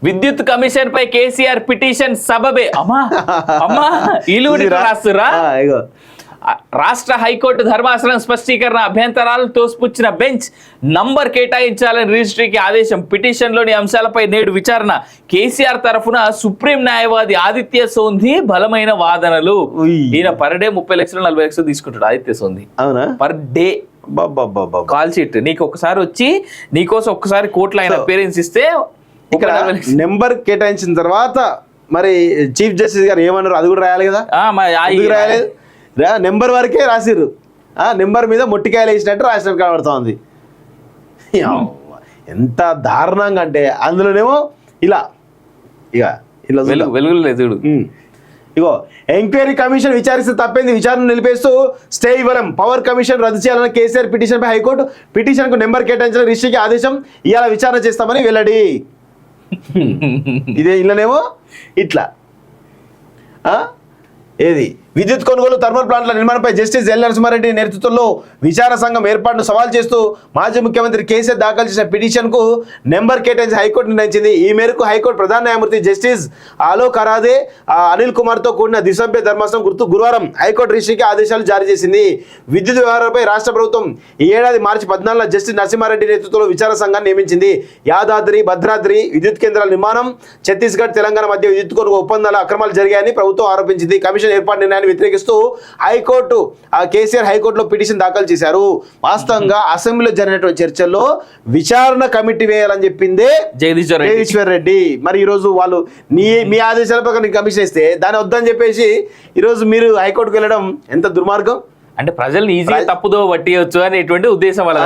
విద్యుత్ కమిషన్ పై కేసీఆర్ పిటిషన్ సబబే అమ్మా ఇల్లు రాస్తురా. రాష్ట్ర హైకోర్టు ధర్మాసనం స్పష్టీకరణ, అభ్యంతరాలు తోసిపుచ్చిన బెంచ్ నంబర్ కేటాయించాలని రిజిస్ట్రీకి ఆదేశం. పిటిషన్లోని అంశాలపై నేడు విచారణ. కేసీఆర్ తరఫున సుప్రీం న్యాయవాది ఆదిత్య సోంధి బలమైన వాదనలు. ఈయన పర్ డే 30 లక్షలు 40 లక్షలు తీసుకుంటాడు Aditya Sondhi per day. Call sheet నీకు ఒకసారి వచ్చి నీకోసం ఒక్కసారి కోర్టులో ఆయన అపీరెన్స్ ఇస్తే ఇక్కడ నెంబర్ కేటాయించిన తర్వాత మరి చీఫ్ జస్టిస్ గారు ఏమన్నారు అది కూడా రాయాలి కదా. రాయలేదు, నెంబర్ వరకే రాసిర్రు. నెంబర్ మీద మొట్టికాయలు వేసినట్టు రాసినట్టు కనబడుతోంది. ఎంత దారుణంగా అంటే అందులోనేమో ఇలా వెలుగులు లేదు. ఇగో ఎంక్వైరీ కమిషన్ విచారిస్తే తప్పేంది, విచారణ నిలిపేస్తూ స్టే ఇవ్వడం. పవర్ కమిషన్ రద్దు చేయాలన్న కేసీఆర్ పిటిషన్ పై హైకోర్టు పిటిషన్ కు నెంబర్ కేటాయించిన రిజిస్ట్రీకి ఆదేశం. ఇవాళ విచారణ చేస్తామని వెల్లడి. ఇదే ఇళ్ళనేమో ఇట్లా ఏది విద్యుత్ కొనుగోలు థర్మల్ ప్లాంట్ల నిర్మాణంపై జస్టిస్ ఎల్ నరసింహారెడ్డి నేతృత్వంలో విచారణ సంఘం ఏర్పాటును సవాల్ చేస్తూ మాజీ ముఖ్యమంత్రి కేసీఆర్ దాఖలు చేసిన పిటిషన్కు నెంబర్ కేటాయించి హైకోర్టు నిర్ణయించింది. ఈ మేరకు హైకోర్టు ప్రధాన న్యాయమూర్తి జస్టిస్ ఆలోక్ అరాదే, అనిల్ కుమార్తో కూడిన ద్విసభ్య ధర్మాసనం గురువారం హైకోర్టు రిజిస్ట్రీకి ఆదేశాలు జారీ చేసింది. విద్యుత్ వ్యవహారాలపై రాష్ట్ర ప్రభుత్వం ఈ ఏడాది మార్చి 14 జస్టిస్ నరసింహారెడ్డి నేతృత్వంలో విచారణ సంఘాన్ని నియమించింది. యాదాద్రి భద్రాద్రి విద్యుత్ కేంద్రాల నిర్మాణం, ఛత్తీస్గఢ్ తెలంగాణ మధ్య విద్యుత్ కొనుగోలు ఒప్పందాల అక్రమాలు జరిగాయని ప్రభుత్వం ఆరోపించింది. కమిషన్ ఏర్పాటు నిర్ణయాన్ని వ్యతిరేకిస్తూ హైకోర్టు కేసీఆర్ హైకోర్టులో పిటిషన్ దాఖలు చేశారు. వాస్తవంగా అసెంబ్లీలో జరిగినటువంటి చర్చల్లో విచారణ కమిటీ వేయాలని చెప్పిందే జగదీశ్వర్ రెడ్డి. మరి ఈరోజు వాళ్ళు మీ ఆదేశాల ప్రకారం కమిషన్ ఇస్తే దాన్ని వద్దని చెప్పేసి ఈరోజు మీరు హైకోర్టుకు వెళ్ళడం ఎంత దుర్మార్గం. అంటే ప్రజల్ని ఈజీగా తప్పుదో పట్టియొచ్చు అనేటువంటి ఉద్దేశం వాళ్ళ.